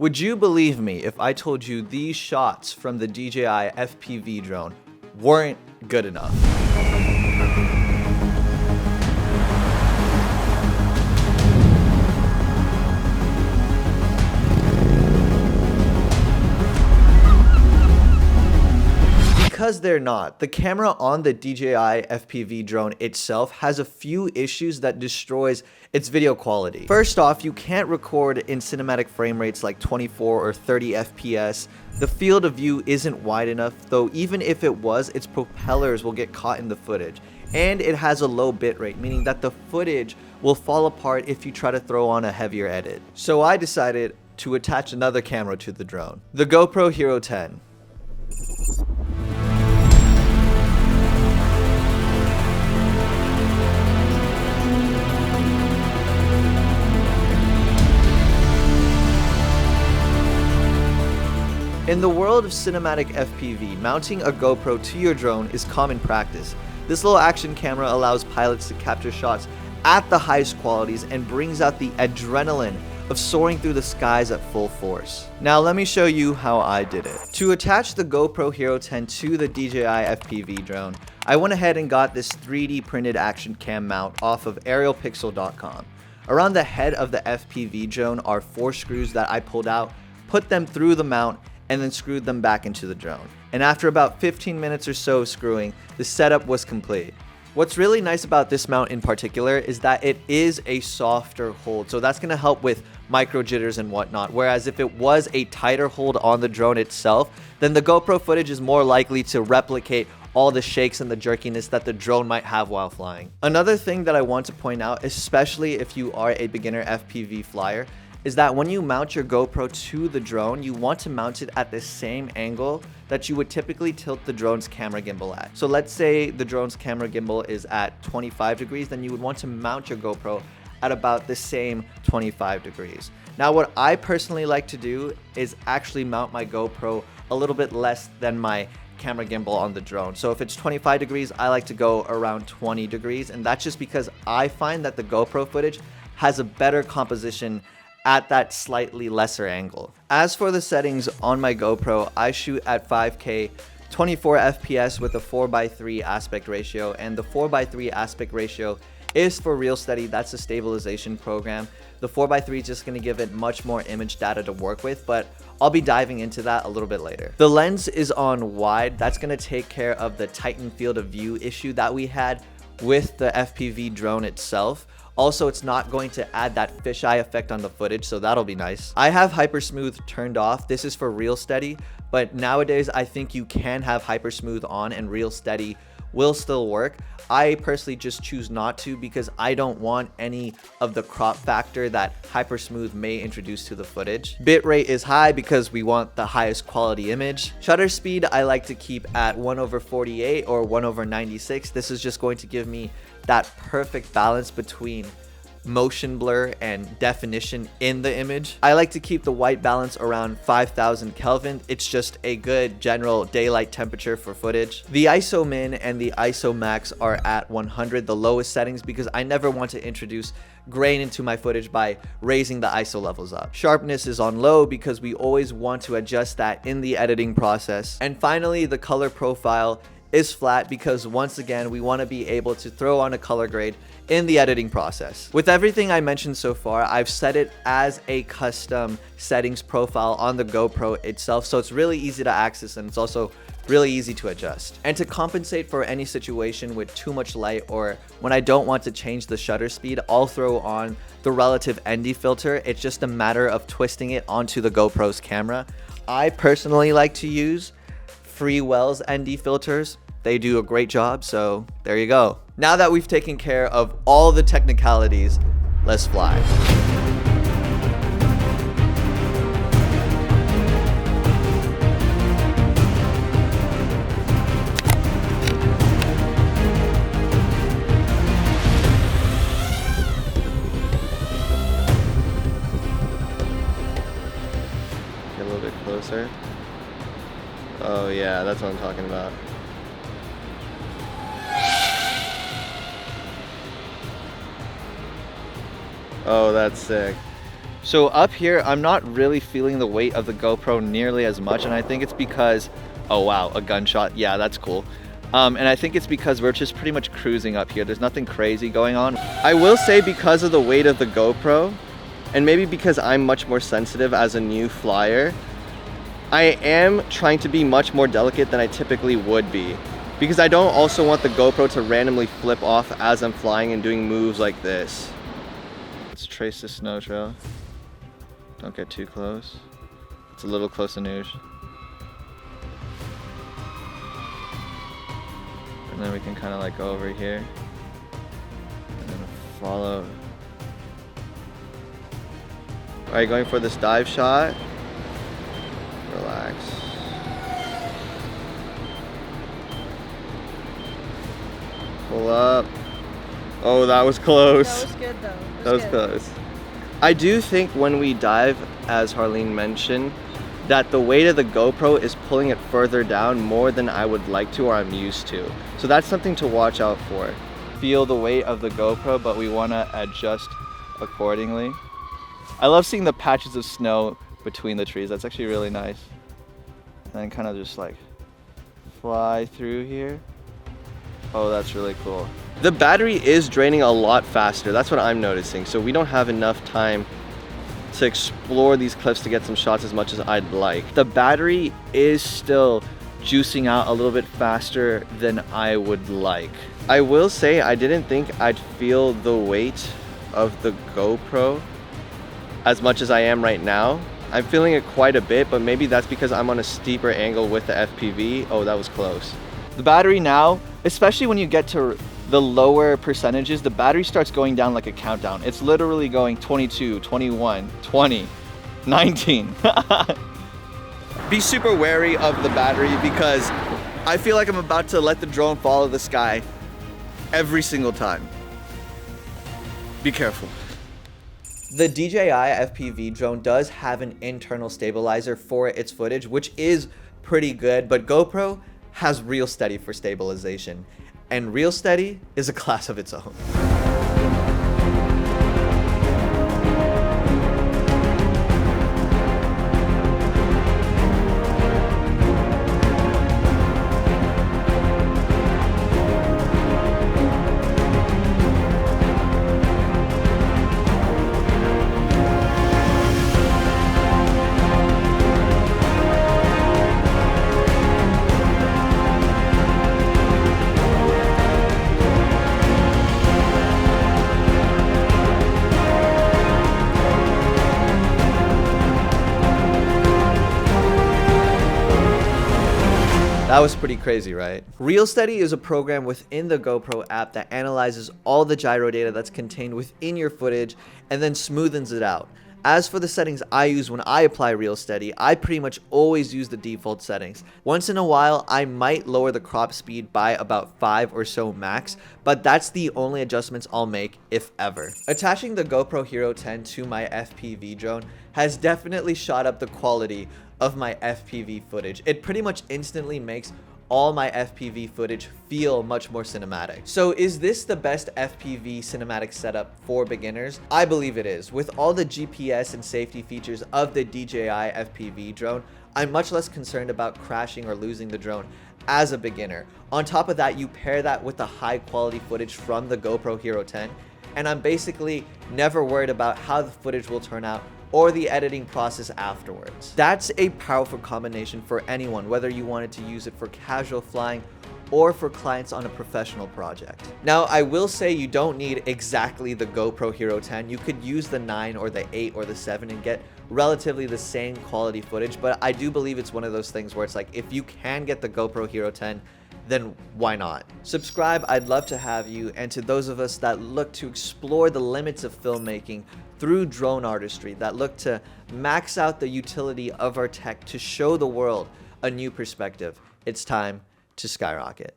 Would you believe me if I told you these shots from the DJI FPV drone weren't good enough? Because they're not. The camera on the DJI FPV drone itself has a few issues that destroys its video quality. First off, you can't record in cinematic frame rates like 24 or 30 FPS. The field of view isn't wide enough, though even if it was, its propellers will get caught in the footage. And it has a low bitrate, meaning that the footage will fall apart if you try to throw on a heavier edit. So I decided to attach another camera to the drone, the GoPro Hero 10. In the world of cinematic FPV, mounting a GoPro to your drone is common practice. This little action camera allows pilots to capture shots at the highest qualities and brings out the adrenaline of soaring through the skies at full force. Now let me show you how I did it. To attach the GoPro Hero 10 to the DJI FPV drone, I went ahead and got this 3D printed action cam mount off of aerialpixel.com. Around the head of the FPV drone are 4 screws that I pulled out, put them through the mount, and then screwed them back into the drone. And after about 15 minutes or so of screwing, the setup was complete. What's really nice about this mount in particular is that it is a softer hold, so that's going to help with micro jitters and whatnot, whereas if it was a tighter hold on the drone itself, then the GoPro footage is more likely to replicate all the shakes and the jerkiness that the drone might have while flying. Another thing that I want to point out, especially if you are a beginner FPV flyer, is that when you mount your GoPro to the drone, you want to mount it at the same angle that you would typically tilt the drone's camera gimbal at. So let's say the drone's camera gimbal is at 25 degrees, then you would want to mount your GoPro at about the same 25 degrees. Now, what I personally like to do is actually mount my GoPro a little bit less than my camera gimbal on the drone. So if it's 25 degrees, I like to go around 20 degrees, and that's just because I find that the GoPro footage has a better composition at that slightly lesser angle. As for the settings on my GoPro, I shoot at 5K 24 FPS with a 4:3 aspect ratio, and the 4:3 aspect ratio is for ReelSteady. That's a stabilization program. The 4:3 is just going to give it much more image data to work with, but I'll be diving into that a little bit later. The lens is on wide. That's going to take care of the tightened field of view issue that we had with the FPV drone itself. Also, it's not going to add that fisheye effect on the footage, so that'll be nice. I have Hypersmooth turned off. This is for ReelSteady, but nowadays I think you can have Hypersmooth on and ReelSteady will still work. I personally just choose not to because I don't want any of the crop factor that Hypersmooth may introduce to the footage. Bitrate is high because we want the highest quality image. Shutter speed I like to keep at 1/48 or 1/96. This is just going to give me that perfect balance between motion blur and definition in the image. I like to keep the white balance around 5000 Kelvin. It's just a good general daylight temperature for footage. The ISO min and the ISO max are at 100, the lowest settings, because I never want to introduce grain into my footage by raising the ISO levels up. Sharpness is on low because we always want to adjust that in the editing process. And finally, the color profile is flat because once again, we want to be able to throw on a color grade in the editing process. With everything I mentioned so far, I've set it as a custom settings profile on the GoPro itself, so it's really easy to access and it's also really easy to adjust. And to compensate for any situation with too much light or when I don't want to change the shutter speed, I'll throw on the relative ND filter. It's just a matter of twisting it onto the GoPro's camera. I personally like to use Freewell's ND filters. They do a great job, so there you go. Now that we've taken care of all the technicalities, let's fly. Get a little bit closer. Oh yeah, that's what I'm talking about. Oh, that's sick. So up here, I'm not really feeling the weight of the GoPro nearly as much, and I think it's because, oh wow, a gunshot, yeah, that's cool. And I think it's because we're just pretty much cruising up here. There's nothing crazy going on. I will say because of the weight of the GoPro, and maybe because I'm much more sensitive as a new flyer, I am trying to be much more delicate than I typically would be. Because I don't also want the GoPro to randomly flip off as I'm flying and doing moves like this. Let's trace the snow trail. Don't get too close. It's a little close to Noosh. And then we can kind of like go over here. And then follow. Alright, going for this dive shot. Relax. Pull up. Oh, that was close. That was good though. That was close. I do think when we dive, as Harleen mentioned, that the weight of the GoPro is pulling it further down more than I would like to or I'm used to. So that's something to watch out for. Feel the weight of the GoPro, but we want to adjust accordingly. I love seeing the patches of snow between the trees. That's actually really nice. And then kind of just like fly through here. Oh, that's really cool. The battery is draining a lot faster. That's what I'm noticing. So we don't have enough time to explore these cliffs to get some shots as much as I'd like. The battery is still juicing out a little bit faster than I would like. I will say I didn't think I'd feel the weight of the GoPro as much as I am right now. I'm feeling it quite a bit, but maybe that's because I'm on a steeper angle with the FPV. Oh, that was close. The battery now, especially when you get to the lower percentages, the battery starts going down like a countdown. It's literally going 22, 21, 20, 19. Be super wary of the battery because I feel like I'm about to let the drone follow the sky every single time. Be careful. The DJI FPV drone does have an internal stabilizer for its footage, which is pretty good, but GoPro has ReelSteady for stabilization. And ReelSteady is a class of its own. That was pretty crazy, right? ReelSteady is a program within the GoPro app that analyzes all the gyro data that's contained within your footage and then smoothens it out. As for the settings I use when I apply ReelSteady, I pretty much always use the default settings. Once in a while, I might lower the crop speed by about 5 or so max, but that's the only adjustments I'll make, if ever. Attaching the GoPro Hero 10 to my FPV drone has definitely shot up the quality of my FPV footage. It pretty much instantly makes all my FPV footage feel much more cinematic. So is this the best FPV cinematic setup for beginners? I believe it is. With all the GPS and safety features of the DJI FPV drone, I'm much less concerned about crashing or losing the drone as a beginner. On top of that, you pair that with the high quality footage from the GoPro Hero 10, and I'm basically never worried about how the footage will turn out or the editing process afterwards. That's a powerful combination for anyone, whether you wanted to use it for casual flying or for clients on a professional project. Now, I will say you don't need exactly the GoPro Hero 10. You could use the 9 or the 8 or the 7 and get relatively the same quality footage, but I do believe it's one of those things where it's like, if you can get the GoPro Hero 10, then why not? Subscribe, I'd love to have you, and to those of us that look to explore the limits of filmmaking through drone artistry, that look to max out the utility of our tech to show the world a new perspective, it's time to skyrocket.